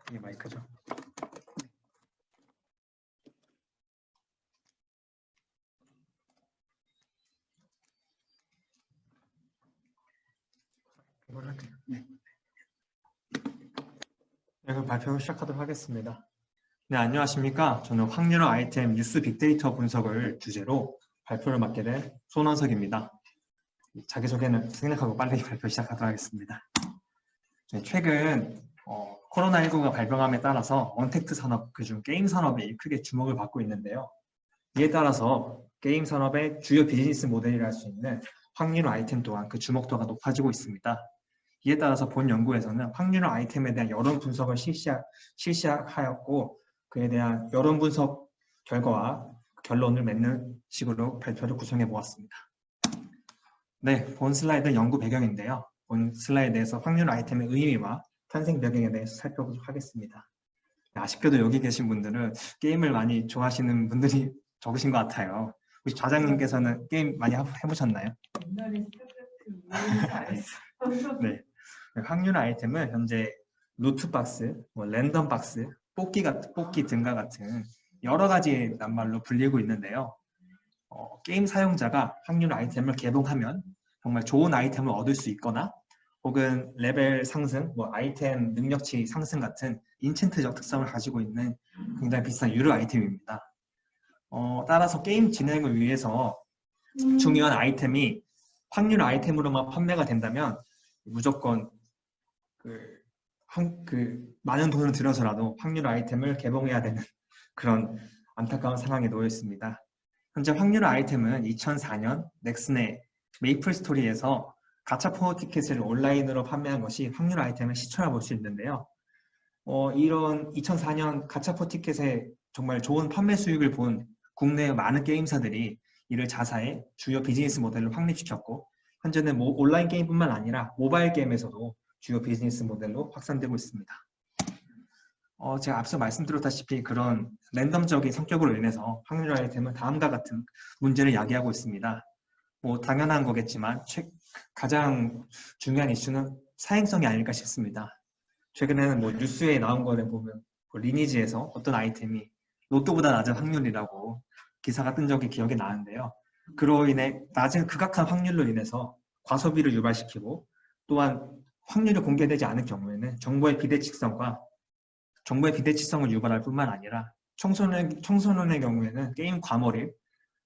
이게 마이크죠. 이걸 할게요. 네. 그럼 발표 시작하도록 하겠습니다. 네, 안녕하십니까. 저는 확률화 아이템 뉴스 빅데이터 분석을 주제로 발표를 맡게 된 손원석입니다. 자기소개는 생략하고 빨리 발표 시작하도록 하겠습니다. 최근 코로나19가 발병함에 따라서 언택트 산업, 그중 게임 산업이 크게 주목을 받고 있는데요. 이에 따라서 게임 산업의 주요 비즈니스 모델이라 할 수 있는 확률화 아이템 또한 그 주목도가 높아지고 있습니다. 이에 따라서 본 연구에서는 확률화 아이템에 대한 여론 분석을 실시하였고 그에 대한 여론 분석 결과와 결론을 맺는 식으로 발표를 구성해 보았습니다. 네, 본 슬라이드는 연구 배경인데요. 본 슬라이드에서 확률화 아이템의 의미와 탄생 배경에 대해서 살펴보도록 하겠습니다. 아쉽게도 여기 계신 분들은 게임을 많이 좋아하시는 분들이 적으신 것 같아요. 혹시 좌장님께서는 게임 많이 해보셨나요? 옛날에 스타크래프트 네. 확률화 아이템은 현재 루트박스, 랜덤박스, 뽑기 등과 같은 여러 가지 낱말로 불리고 있는데요. 게임 사용자가 확률화 아이템을 개봉하면 정말 좋은 아이템을 얻을 수 있거나 혹은 레벨 상승, 아이템 능력치 상승 같은 인챈트적 특성을 가지고 있는 굉장히 비싼 유료 아이템입니다. 따라서 게임 진행을 위해서 중요한 아이템이 확률 아이템으로만 판매가 된다면 무조건 많은 돈을 들여서라도 확률 아이템을 개봉해야 되는 그런 안타까운 상황에 놓여 있습니다. 현재 확률 아이템은 2004년 넥슨의 메이플 스토리에서 가차포 티켓을 온라인으로 판매한 것이 확률 아이템의 시초라 볼 수 있는데요. 이런 2004년 가차포 티켓의 정말 좋은 판매 수익을 본 국내의 많은 게임사들이 이를 자사의 주요 비즈니스 모델로 확립시켰고 현재는 온라인 게임뿐만 아니라 모바일 게임에서도 주요 비즈니스 모델로 확산되고 있습니다. 제가 앞서 말씀드렸다시피 그런 랜덤적인 성격으로 인해서 확률 아이템은 다음과 같은 문제를 야기하고 있습니다. 당연한 거겠지만 가장 중요한 이슈는 사행성이 아닐까 싶습니다. 최근에는 뉴스에 나온 거를 보면 리니지에서 어떤 아이템이 로또보다 낮은 확률이라고 기사가 뜬 적이 기억이 나는데요. 그로 인해 낮은 극악한 확률로 인해서 과소비를 유발시키고 또한 확률이 공개되지 않을 경우에는 정보의 비대칭성을 유발할 뿐만 아니라 청소년의 경우에는 게임 과몰입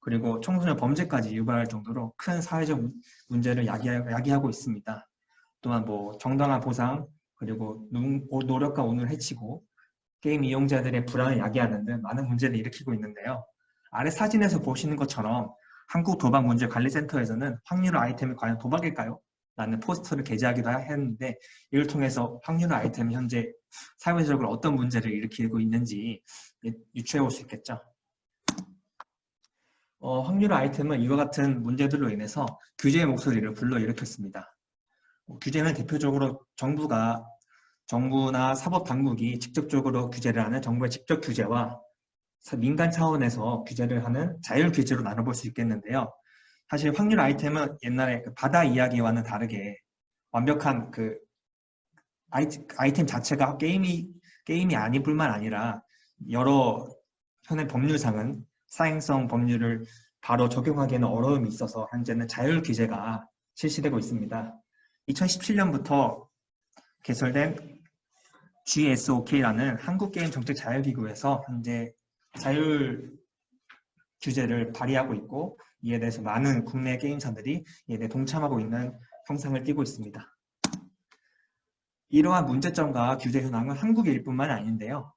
그리고 청소년 범죄까지 유발할 정도로 큰 사회적 문제를 야기하고 있습니다. 또한 정당한 보상 그리고 노력과 운을 해치고 게임 이용자들의 불안을 야기하는 등 많은 문제를 일으키고 있는데요. 아래 사진에서 보시는 것처럼 한국도박문제관리센터에서는 확률 아이템이 과연 도박일까요? 라는 포스터를 게재하기도 했는데 이를 통해서 확률 아이템이 현재 사회적으로 어떤 문제를 일으키고 있는지 유추해 볼 수 있겠죠. 확률 아이템은 이와 같은 문제들로 인해서 규제의 목소리를 불러일으켰습니다. 규제는 대표적으로 정부나 사법당국이 직접적으로 규제를 하는 정부의 직접 규제와 민간 차원에서 규제를 하는 자율 규제로 나눠볼 수 있겠는데요. 사실 확률 아이템은 옛날에 바다 이야기와는 다르게 완벽한 아이템 자체가 게임이 아닐 뿐만 아니라 여러 현행 법률상은 사행성 법률을 바로 적용하기에는 어려움이 있어서 현재는 자율 규제가 실시되고 있습니다. 2017년부터 개설된 GSOK라는 한국게임정책자율기구에서 현재 자율 규제를 발의하고 있고 이에 대해서 많은 국내 게임사들이 이에 대해 동참하고 있는 형상을 띠고 있습니다. 이러한 문제점과 규제 현황은 한국의 일뿐만 아닌데요.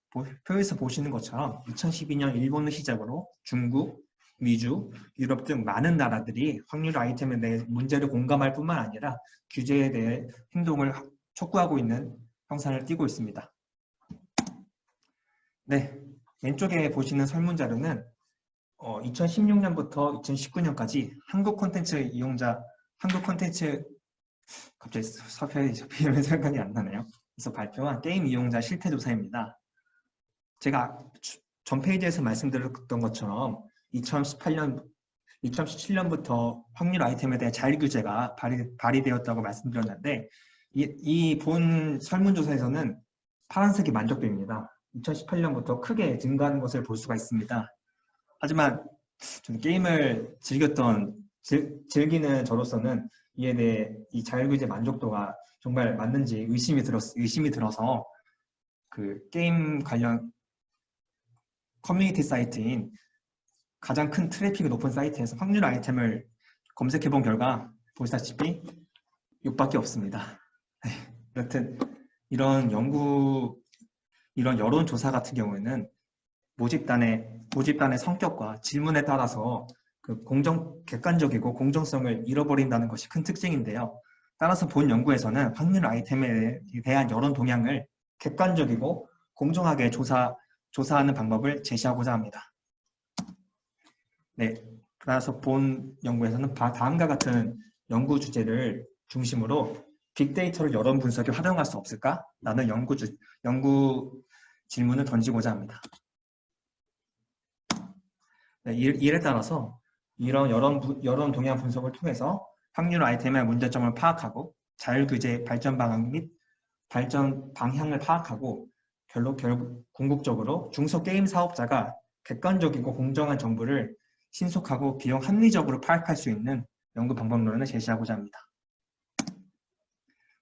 표에서 보시는 것처럼 2012년 일본을 시작으로 중국, 미주, 유럽 등 많은 나라들이 확률 아이템에 대해 문제를 공감할 뿐만 아니라 규제에 대해 행동을 촉구하고 있는 형상을 띠고 있습니다. 네, 왼쪽에 보시는 설문자료는 2016년부터 2019년까지 한국 콘텐츠 갑자기 서편이 생각이 안 나네요. 그래서 발표한 게임 이용자 실태조사입니다. 제가 전 페이지에서 말씀드렸던 것처럼 2017년부터 확률 아이템에 대한 발휘되었다고 말씀드렸는데 이 본 설문조사에서는 파란색이 만족도입니다. 2018년부터 크게 증가하는 것을 볼 수가 있습니다. 하지만 저는 게임을 즐기는 저로서는 이에 대해 이 자율규제 만족도가 정말 맞는지 의심이 들어서 그 게임 관련 커뮤니티 사이트인 가장 큰 트래픽이 높은 사이트에서 확률 아이템을 검색해본 결과 보시다시피 6밖에 없습니다. 여튼 이런 여론조사 같은 경우에는 모집단의 성격과 질문에 따라서 그 객관적이고 공정성을 잃어버린다는 것이 큰 특징인데요. 따라서 본 연구에서는 확률 아이템에 대한 여론 동향을 객관적이고 공정하게 조사하는 방법을 제시하고자 합니다. 네, 따라서 본 연구에서는 다음과 같은 연구 주제를 중심으로 빅데이터를 여론 분석에 활용할 수 없을까? 라는 연구 질문을 던지고자 합니다. 네, 이에 따라서 이런 여론 동향 분석을 통해서 확률 아이템의 문제점을 파악하고 자율규제 발전 방향 및 발전 방향을 파악하고 결국 궁극적으로 중소게임 사업자가 객관적이고 공정한 정보를 신속하고 비용 합리적으로 파악할 수 있는 연구 방법론을 제시하고자 합니다.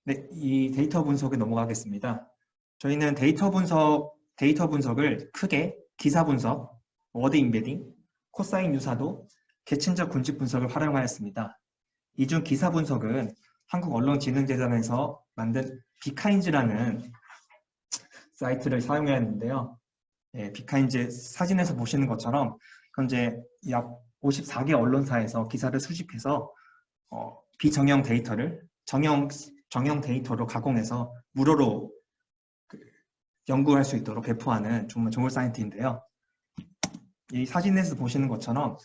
네, 이 데이터 분석에 넘어가겠습니다. 저희는 데이터 분석을 크게 기사 분석, 워드 임베딩, 코사인 유사도, 계층적 군집 분석을 활용하였습니다. 이 중 기사 분석은 한국언론진흥재단에서 만든 비카인즈라는 사이트를 사용해야 했는데요. 비카인즈 사진에서 보시는 것처럼 현재 약 54개 언론사에서 기사를 수집해서 비정형 데이터를 정형 데이터로 가공해서 무료로 연구할 수 있도록 배포하는 정말 좋은 사이트인데요. 이 사진에서 보시는 것처럼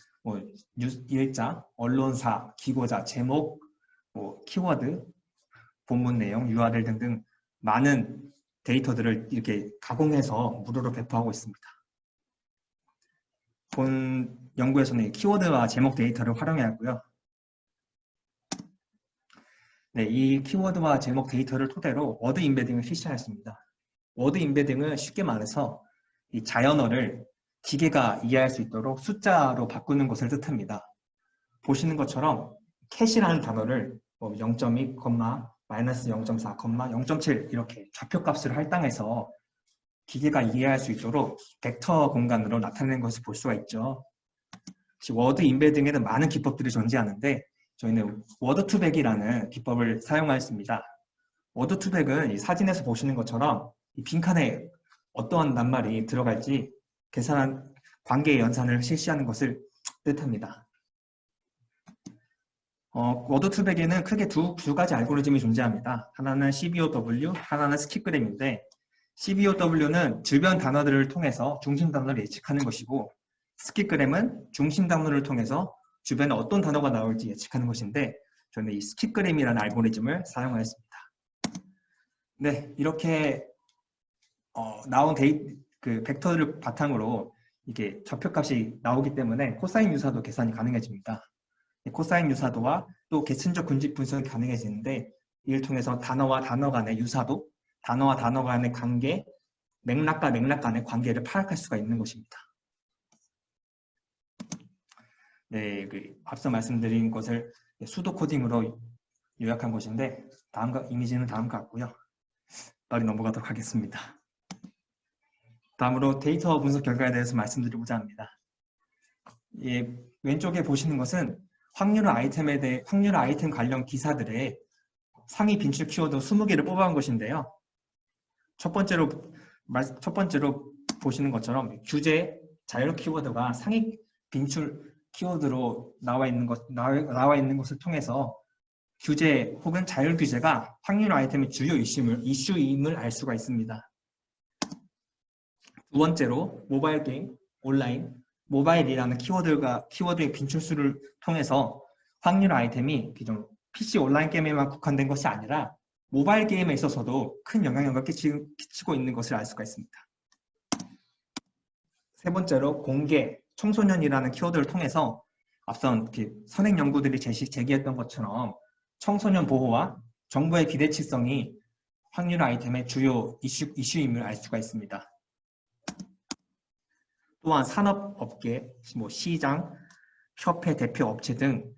일자, 언론사, 기고자, 제목, 키워드, 본문 내용, URL 등등 많은 데이터들을 이렇게 가공해서 무료로 배포하고 있습니다. 본 연구에서는 키워드와 제목 데이터를 활용하고요. 네, 이 키워드와 제목 데이터를 토대로 워드 임베딩을 실시하였습니다. 워드 임베딩은 쉽게 말해서 이 자연어를 기계가 이해할 수 있도록 숫자로 바꾸는 것을 뜻합니다. 보시는 것처럼 캣이라는 단어를 0.2, 마이너스 0.4, 0.7 이렇게 좌표값을 할당해서 기계가 이해할 수 있도록 벡터 공간으로 나타내는 것을 볼 수가 있죠. 워드 임베딩에는 많은 기법들이 존재하는데 저희는 워드2백이라는 기법을 사용하였습니다. 워드2백은 이 사진에서 보시는 것처럼 이 빈칸에 어떠한 낱말이 들어갈지 계산한 관계 연산을 실시하는 것을 뜻합니다. 워드2백에는 크게 두 가지 알고리즘이 존재합니다. 하나는 CBOW, 하나는 스킵그램인데 CBOW는 주변 단어들을 통해서 중심 단어를 예측하는 것이고 스킵그램은 중심 단어를 통해서 주변에 어떤 단어가 나올지 예측하는 것인데 저는 이 스킵그램이라는 알고리즘을 사용하였습니다. 네, 이렇게 나온 벡터를 바탕으로 이게 좌표값이 나오기 때문에 코사인 유사도 계산이 가능해집니다. 코사인 유사도와 또 계층적 군집 분석이 가능해지는데 이를 통해서 단어와 단어 간의 유사도, 단어와 단어 간의 관계, 맥락과 맥락 간의 관계를 파악할 수가 있는 것입니다. 네, 앞서 말씀드린 것을 수도 코딩으로 요약한 것인데 이미지는 다음과 같고요. 빨리 넘어가도록 하겠습니다. 다음으로 데이터 분석 결과에 대해서 말씀드리고자 합니다. 왼쪽에 보시는 것은 확률 아이템 관련 기사들의 상위 빈출 키워드 20개를 뽑아온 것인데요. 첫 번째로 보시는 것처럼 규제, 자율 키워드가 상위 빈출 키워드로 나와 있는 것을 통해서 규제 혹은 자율 규제가 확률 아이템의 주요 이슈임을 알 수가 있습니다. 두 번째로 모바일 게임, 온라인, 모바일이라는 키워드의 빈출수를 통해서 확률 아이템이 기존 PC 온라인 게임에만 국한된 것이 아니라 모바일 게임에 있어서도 큰 영향력을 끼치고 있는 것을 알 수가 있습니다. 세 번째로 공개, 청소년이라는 키워드를 통해서 앞선 선행 연구들이 제기했던 것처럼 청소년 보호와 정부의 비대칭성이 확률 아이템의 주요 이슈임을 알 수가 있습니다. 또한 산업업계, 시장, 협회 대표 업체 등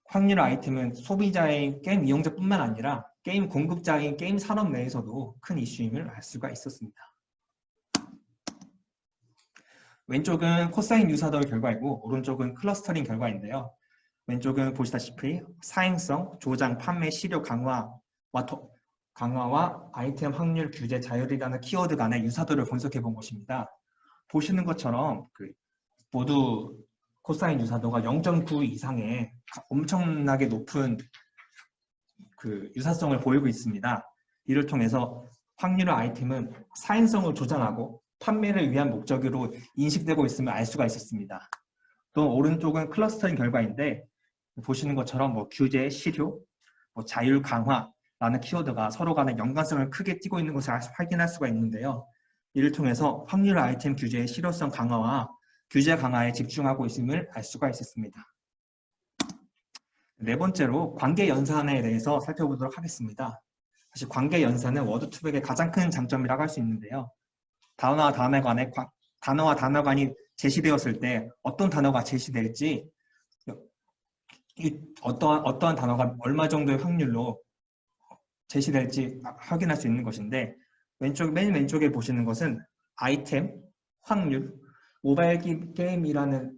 확률 아이템은 소비자의 게임 이용자뿐만 아니라 게임 공급자인 게임 산업 내에서도 큰 이슈임을 알 수가 있었습니다. 왼쪽은 코사인 유사도 결과이고 오른쪽은 클러스터링 결과인데요. 왼쪽은 보시다시피 사행성, 조장, 판매, 시료 강화와 아이템 확률 규제 자율이라는 키워드 간의 유사도를 분석해 본 것입니다. 보시는 것처럼 모두 코사인 유사도가 0.9 이상의 엄청나게 높은 유사성을 보이고 있습니다. 이를 통해서 확률 아이템은 사행성을 조장하고 판매를 위한 목적으로 인식되고 있음을 알 수가 있었습니다. 또 오른쪽은 클러스터링 결과인데 보시는 것처럼 규제, 실효, 자율 강화라는 키워드가 서로 간의 연관성을 크게 띠고 있는 것을 확인할 수가 있는데요. 이를 통해서 확률 아이템 규제의 실효성 강화와 규제 강화에 집중하고 있음을 알 수가 있었습니다. 네 번째로 관계 연산에 대해서 살펴보도록 하겠습니다. 사실 관계 연산은 워드2백의 가장 큰 장점이라고 할 수 있는데요. 단어와 단어간이 제시되었을 때 어떤 단어가 제시될지 어떠한 단어가 얼마 정도의 확률로 제시될지 확인할 수 있는 것인데 맨 왼쪽에 보시는 것은 아이템, 확률, 모바일 게임이라는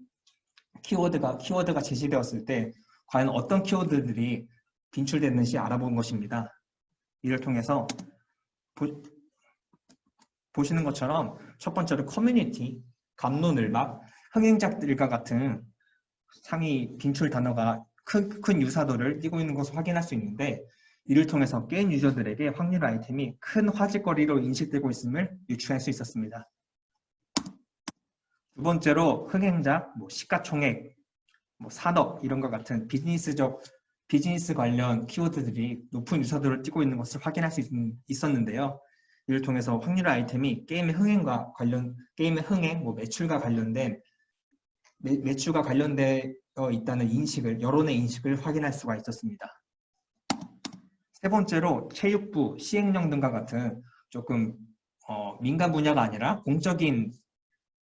키워드가 제시되었을 때 과연 어떤 키워드들이 빈출됐는지 알아본 것입니다. 이를 통해서 보시는 것처럼 첫 번째로 커뮤니티, 갑론을박, 흥행작들과 같은 상위 빈출 단어가 큰 유사도를 띠고 있는 것을 확인할 수 있는데 이를 통해서 게임 유저들에게 확률 아이템이 큰 화제거리로 인식되고 있음을 유추할 수 있었습니다. 두 번째로 흥행작, 시가총액, 산업 이런 것 같은 비즈니스 관련 키워드들이 높은 유사도를 띠고 있는 것을 확인할 수 있었는데요. 이를 통해서 확률 아이템이 게임의 흥행, 매출과 관련되어 있다는 여론의 인식을 확인할 수가 있었습니다. 세 번째로 체육부, 시행령 등과 같은 조금 민간 분야가 아니라 공적인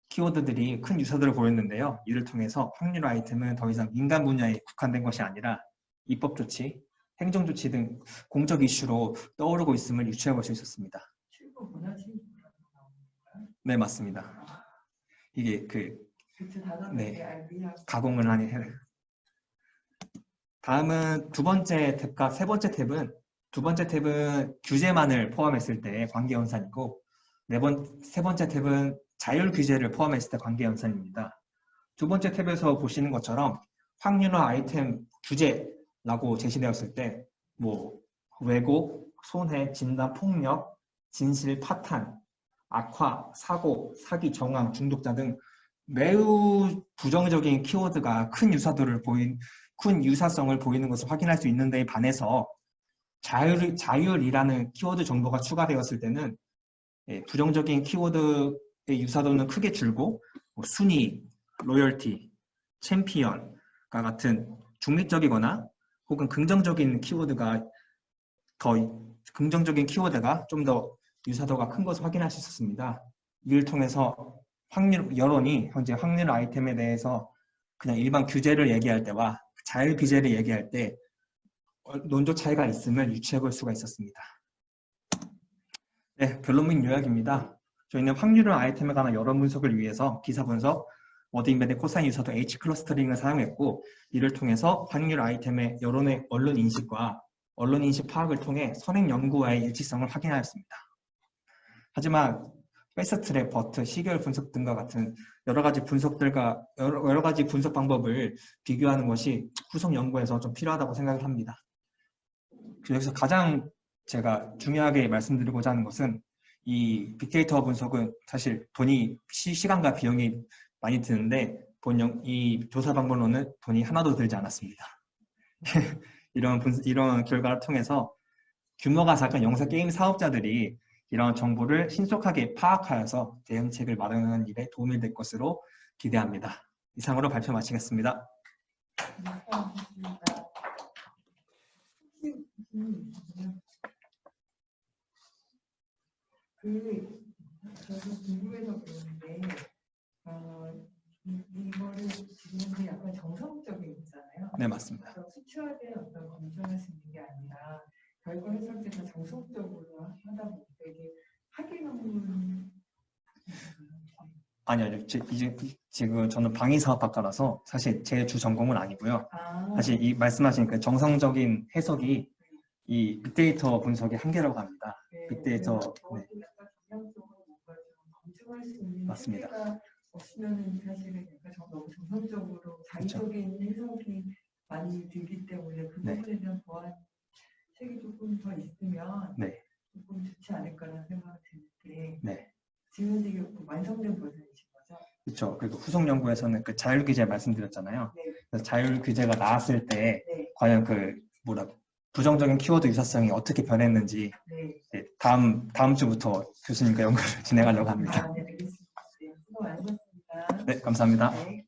키워드들이 큰 유사도를 보였는데요. 이를 통해서 확률 아이템은 더 이상 민간 분야에 국한된 것이 아니라 입법 조치, 행정 조치 등 공적 이슈로 떠오르고 있음을 유추해 볼 수 있었습니다. 네, 맞습니다. 이게 가공을 하니 다음은 두 번째 탭과 세 번째 탭은 규제만을 포함했을 때 관계연산이고 세 번째 탭은 자율 규제를 포함했을 때 관계연산입니다. 두 번째 탭에서 보시는 것처럼 확률화 아이템 규제라고 제시되었을 때 왜곡, 손해, 진단, 폭력, 진실, 파탄, 악화, 사고, 사기, 정황, 중독자 등 매우 부정적인 키워드가 큰 유사성을 보이는 것을 확인할 수 있는 데에 반해서 자율이라는 키워드 정보가 추가되었을 때는 부정적인 키워드의 유사도는 크게 줄고 순위, 로열티, 챔피언과 같은 중립적이거나 혹은 긍정적인 키워드가 좀 더 유사도가 큰 것을 확인할 수 있었습니다. 이를 통해서 여론이 현재 확률 아이템에 대해서 그냥 일반 규제를 얘기할 때와 자율 규제를 얘기할 때 논조 차이가 있음을 유추해 볼 수가 있었습니다. 네, 결론 및 요약입니다. 저희는 확률 아이템에 관한 여론 분석을 위해서 기사 분석, 워드 인베드 코사인 유사도 H 클러스터링을 사용했고 이를 통해서 확률 아이템의 여론의 언론 인식과 언론 인식 파악을 통해 선행 연구와의 일치성을 확인하였습니다. 하지만 패스트트랙, 버트, 시계열 분석 등과 같은 여러 가지 분석 방법을 비교하는 것이 후속 연구에서 좀 필요하다고 생각을 합니다. 여기서 가장 제가 중요하게 말씀드리고자 하는 것은 이 빅데이터 분석은 사실 시간과 비용이 많이 드는데 이 조사 방법론은 돈이 하나도 들지 않았습니다. 이런 결과를 통해서 규모가 작은 영상 게임 사업자들이 이런 정보를 신속하게 파악하여서 대응책을 마련하는 일에 도움이 될 것으로 기대합니다. 이상으로 발표 마치겠습니다. 저도 궁금해서 그러는데, 이거를 지금 약간 정성적인 거잖아요. 네, 맞습니다. 수치화된 어떤 검증할 수 있는 게 아니라 결과 해석 때가 정성적으로 하다 보니까 이게 학위 논문 아니요. 지금 저는 방위사업학과라서 사실 제 주 전공은 아니고요. 사실 이 말씀하신 그 정성적인 해석이 이 빅데이터 분석의 한계라고 합니다. 빅데이터. 네. 정량적으로 뭔가 좀 검증할 수 있는 맞습니다. 체계가 없으면은 사실은 약간 너무 정성적으로 자의적인 해석이 많이 들기 때문에 그 네. 부분에 대한 보완책이 조금 더 있으면 네. 조금 좋지 않을까라는 생각이 드는데 네. 지금 이게 완성된 버전이신 거죠? 그렇죠. 그리고 후속 연구에서는 그 자율 규제 말씀드렸잖아요. 네. 그래서 자율 규제가 나왔을 때 네. 과연 그 부정적인 키워드 유사성이 어떻게 변했는지 네. 다음 주부터 교수님과 연구를 진행하려고 합니다. 네, 알겠습니다. 네, 수고 많으셨습니다. 네, 감사합니다. 네.